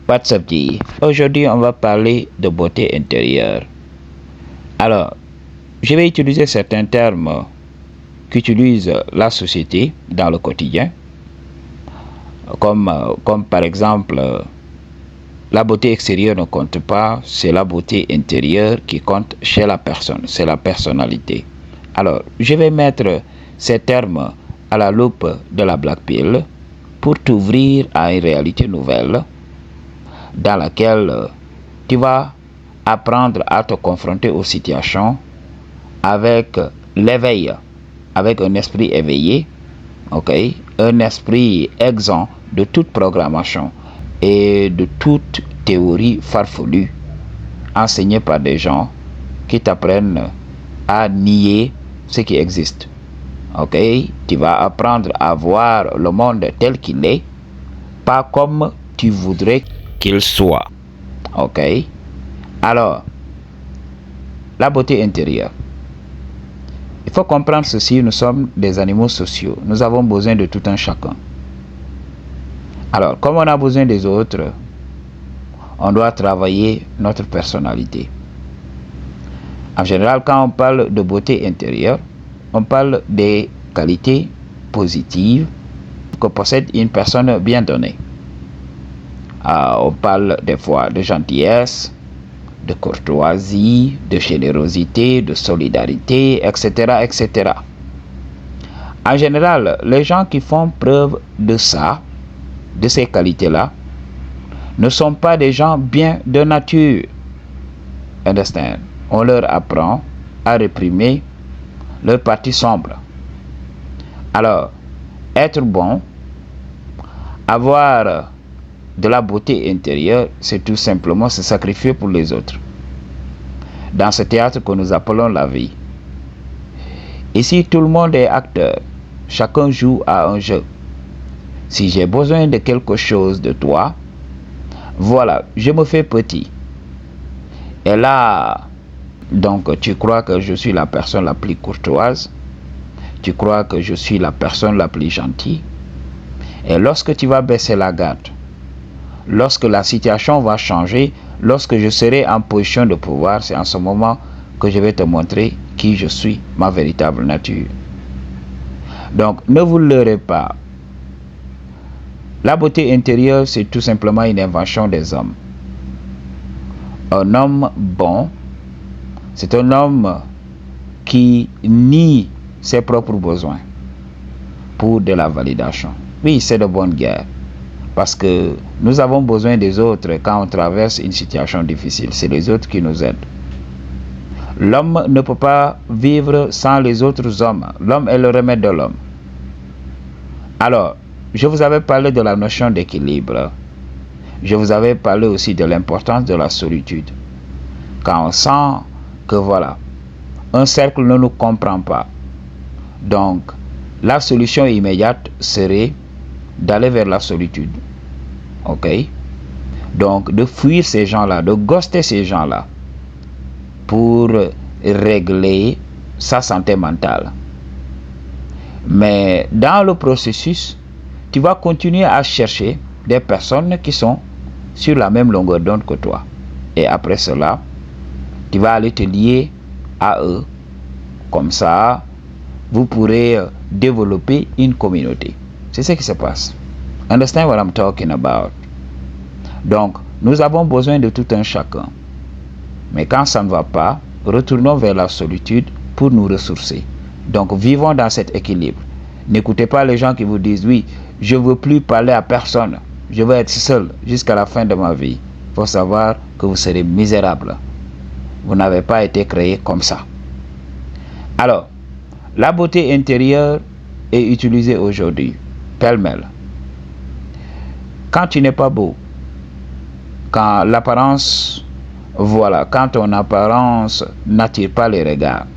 What's up, G? Aujourd'hui, on va parler de beauté intérieure. Alors, je vais utiliser certains termes qu'utilise la société dans le quotidien, comme par exemple, la beauté extérieure ne compte pas, c'est la beauté intérieure qui compte chez la personne, c'est la personnalité. Alors, je vais mettre ces termes à la loupe de la Black Pill pour t'ouvrir à une réalité nouvelle dans laquelle tu vas apprendre à te confronter aux situations avec l'éveil, avec un esprit éveillé, un esprit exempt de toute programmation et de toute théorie farfelue enseignée par des gens qui t'apprennent à nier ce qui existe. Tu vas apprendre à voir le monde tel qu'il est, pas comme tu voudrais qu'il soit. Alors, la beauté intérieure. Il faut comprendre ceci, nous sommes des animaux sociaux. Nous avons besoin de tout un chacun. Alors, comme on a besoin des autres, on doit travailler notre personnalité. En général, quand on parle de beauté intérieure, on parle des qualités positives que possède une personne bien donnée. On parle des fois de gentillesse, de courtoisie, de générosité, de solidarité, etc., etc. En général, les gens qui font preuve de ça, de ces qualités-là, ne sont pas des gens bien de nature. Understand? On leur apprend à réprimer leur partie sombre. Alors, être bon, avoir de la beauté intérieure, c'est tout simplement se sacrifier pour les autres. Dans ce théâtre que nous appelons la vie. Ici, tout le monde est acteur. Chacun joue à un jeu. Si j'ai besoin de quelque chose de toi, voilà, je me fais petit. Et là, donc tu crois que je suis la personne la plus courtoise, tu crois que je suis la personne la plus gentille. Et lorsque tu vas baisser la garde, lorsque la situation va changer, lorsque je serai en position de pouvoir, c'est en ce moment que je vais te montrer qui je suis, ma véritable nature. Donc, ne vous leurrez pas. La beauté intérieure, c'est tout simplement une invention des hommes. Un homme bon, c'est un homme qui nie ses propres besoins pour de la validation. Oui, c'est de bonne guerre. Parce que nous avons besoin des autres quand on traverse une situation difficile. C'est les autres qui nous aident. L'homme ne peut pas vivre sans les autres hommes. L'homme est le remède de l'homme. Alors, je vous avais parlé de la notion d'équilibre. Je vous avais parlé aussi de l'importance de la solitude. Quand on sent que voilà, un cercle ne nous comprend pas. Donc, la solution immédiate serait d'aller vers la solitude. Donc, de fuir ces gens-là, de ghoster ces gens-là pour régler sa santé mentale. Mais dans le processus, tu vas continuer à chercher des personnes qui sont sur la même longueur d'onde que toi. Et après cela, tu vas aller te lier à eux. Comme ça, vous pourrez développer une communauté. C'est ce qui se passe. Understand what I'm talking about? Donc, nous avons besoin de tout un chacun. Mais quand ça ne va pas, retournons vers la solitude pour nous ressourcer. Donc, vivons dans cet équilibre. N'écoutez pas les gens qui vous disent, oui, je ne veux plus parler à personne. Je veux être seul jusqu'à la fin de ma vie. Il faut savoir que vous serez misérable. Vous n'avez pas été créé comme ça. Alors, la beauté intérieure est utilisée aujourd'hui, pêle-mêle. Quand tu n'es pas beau, quand l'apparence, quand ton apparence n'attire pas les regards,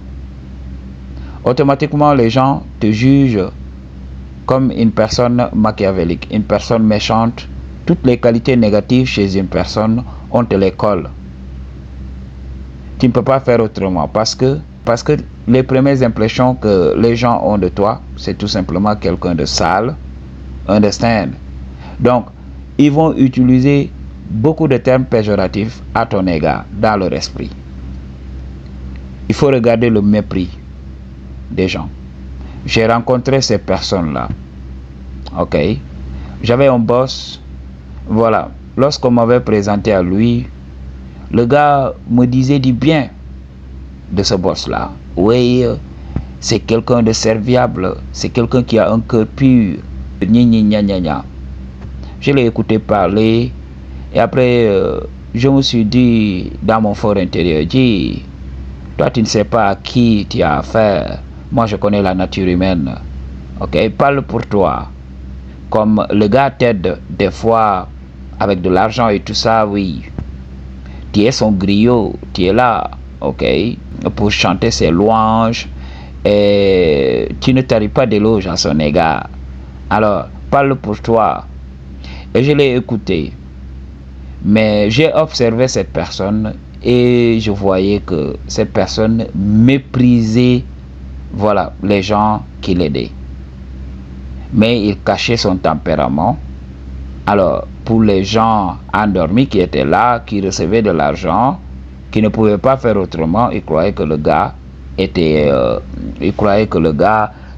automatiquement les gens te jugent comme une personne machiavélique, une personne méchante. Toutes les qualités négatives chez une personne, on te les colle. Tu ne peux pas faire autrement parce que les premières impressions que les gens ont de toi, c'est tout simplement quelqu'un de sale. Understand? Donc, ils vont utiliser beaucoup de termes péjoratifs à ton égard dans leur esprit. Il faut regarder le mépris des gens. J'ai rencontré ces personnes-là. Ok. J'avais un boss. Voilà. Lorsqu'on m'avait présenté à lui, le gars me disait du bien de ce boss-là. Oui, c'est quelqu'un de serviable. C'est quelqu'un qui a un cœur pur. Je l'ai écouté parler. Et après, je me suis dit dans mon fort intérieur, dis, toi tu ne sais pas à qui tu as affaire. Moi je connais la nature humaine. Ok, parle pour toi. Comme le gars t'aide des fois avec de l'argent et tout ça, oui. Tu es son griot, tu es là, ok, pour chanter ses louanges. Et tu ne taris pas d'éloges à son égard. Alors, parle pour toi. Et je l'ai écouté. Mais j'ai observé cette personne et je voyais que cette personne méprisait, voilà, les gens qui l'aidaient. Mais il cachait son tempérament. Alors, pour les gens endormis qui étaient là, qui recevaient de l'argent, qui ne pouvaient pas faire autrement, ils croyaient que le gars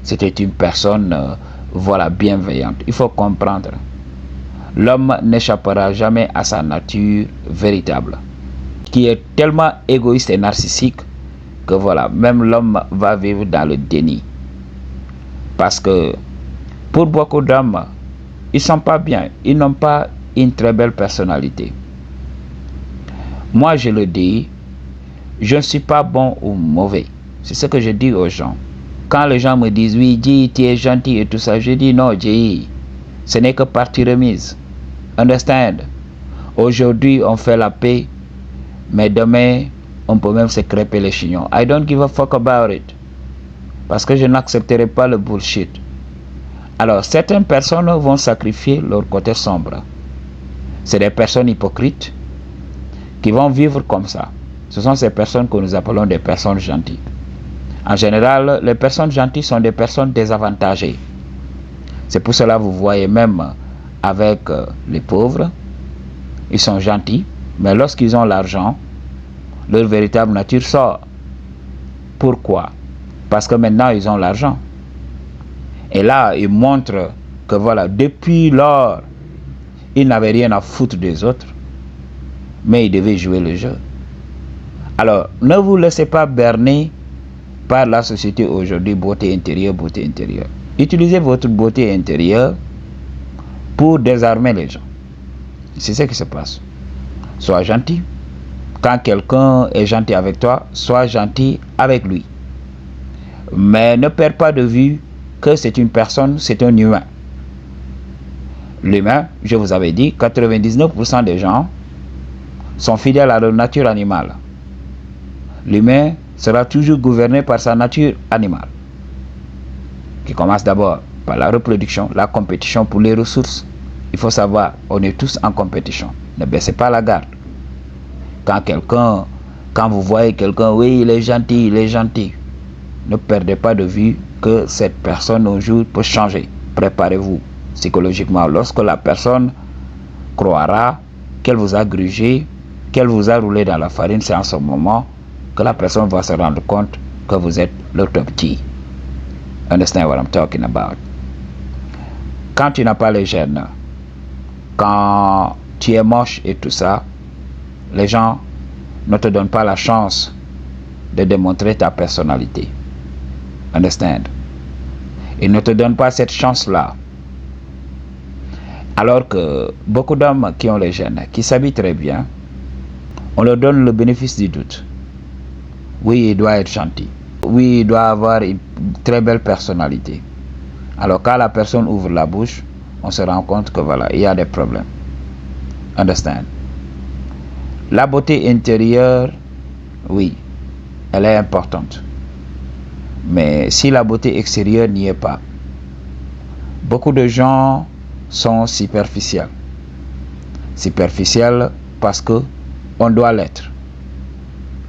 c'était une personne, voilà, bienveillante. Il faut comprendre. L'homme n'échappera jamais à sa nature véritable, qui est tellement égoïste et narcissique que voilà, même l'homme va vivre dans le déni. Parce que pour beaucoup d'hommes, ils ne sont pas bien, ils n'ont pas une très belle personnalité. Moi, je le dis, je ne suis pas bon ou mauvais. C'est ce que je dis aux gens. Quand les gens me disent, oui, dis, tu es gentil et tout ça, je dis, non, dis, ce n'est que partie remise. Understand? Aujourd'hui, on fait la paix, mais demain, on peut même se crêper les chignons. I don't give a fuck about it. Parce que je n'accepterai pas le bullshit. Alors, certaines personnes vont sacrifier leur côté sombre. C'est des personnes hypocrites qui vont vivre comme ça. Ce sont ces personnes que nous appelons des personnes gentilles. En général, les personnes gentilles sont des personnes désavantagées. C'est pour cela que vous voyez même avec les pauvres, ils sont gentils, mais lorsqu'ils ont l'argent, leur véritable nature sort. Pourquoi? Parce que maintenant ils ont l'argent. Et là, ils montrent que voilà, depuis lors, ils n'avaient rien à foutre des autres, mais ils devaient jouer le jeu. Alors, ne vous laissez pas berner par la société aujourd'hui, beauté intérieure, beauté intérieure. Utilisez votre beauté intérieure pour désarmer les gens. C'est ce qui se passe. Sois gentil. Quand quelqu'un est gentil avec toi, sois gentil avec lui. Mais ne perds pas de vue que c'est une personne, c'est un humain. L'humain, je vous avais dit, 99% des gens sont fidèles à leur nature animale. L'humain sera toujours gouverné par sa nature animale, qui commence d'abord par la reproduction, la compétition pour les ressources. Il faut savoir, on est tous en compétition. Ne baissez pas la garde. Quand vous voyez quelqu'un, oui, il est gentil, ne perdez pas de vue que cette personne un jour peut changer. Préparez-vous psychologiquement. Lorsque la personne croira qu'elle vous a grugé, qu'elle vous a roulé dans la farine, c'est en ce moment que la personne va se rendre compte que vous êtes le top G. Understand what I'm talking about? Quand tu n'as pas les gènes, quand tu es moche et tout ça, les gens ne te donnent pas la chance de démontrer ta personnalité. Understand? Ils ne te donnent pas cette chance-là. Alors que beaucoup d'hommes qui ont les gènes, qui s'habillent très bien, on leur donne le bénéfice du doute. Oui, il doit être gentil. Oui, il doit avoir une très belle personnalité. Alors quand la personne ouvre la bouche, on se rend compte que voilà, il y a des problèmes. Understand? La beauté intérieure, oui, elle est importante. Mais si la beauté extérieure n'y est pas, beaucoup de gens sont superficiels. Superficiels parce que on doit l'être.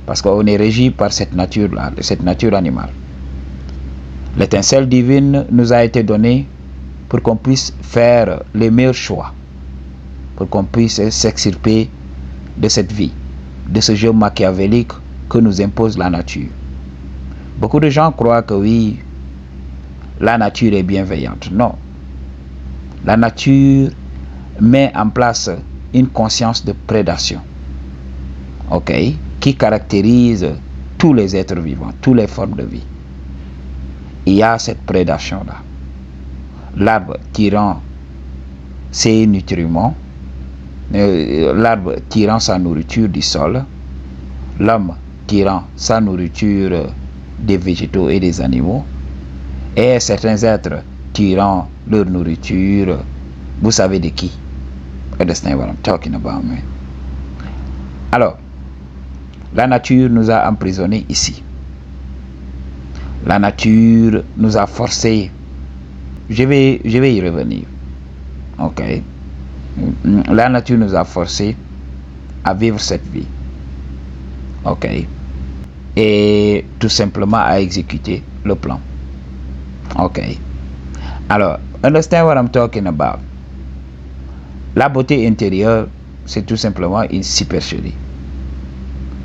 Parce qu'on est régi par cette nature-là, cette nature animale. L'étincelle divine nous a été donnée pour qu'on puisse faire les meilleurs choix. pour qu'on puisse s'extirper de cette vie, de ce jeu machiavélique que nous impose la nature. Beaucoup de gens croient que oui, la nature est bienveillante. Non. La nature met en place une conscience de prédation, ok, qui caractérise tous les êtres vivants, toutes les formes de vie. Il y a cette prédation-là. L'arbre tirant ses nutriments, l'arbre tirant sa nourriture du sol, l'homme tirant sa nourriture des végétaux et des animaux, et certains êtres tirant leur nourriture, vous savez de qui? Understand what I'm talking about, man. Alors, la nature nous a emprisonnés ici. La nature nous a forcés. Je vais y revenir. Ok. La nature nous a forcés à vivre cette vie. Ok. Et tout simplement à exécuter le plan. Ok. Alors, understand what I'm talking about. La beauté intérieure, c'est tout simplement une supercherie.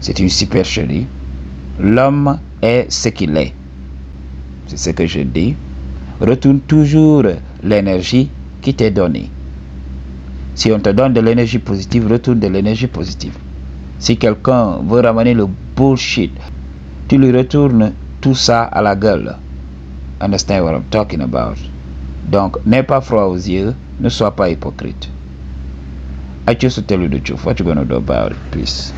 C'est une supercherie. L'homme est ce qu'il est. C'est ce que je dis. Retourne toujours l'énergie qui t'est donnée. Si on te donne de l'énergie positive, retourne de l'énergie positive. Si quelqu'un veut ramener le bullshit, tu lui retournes tout ça à la gueule. Understand what I'm talking about? Donc, n'aie pas froid aux yeux, ne sois pas hypocrite. I choose to tell you the truth. What you gonna do about it, please?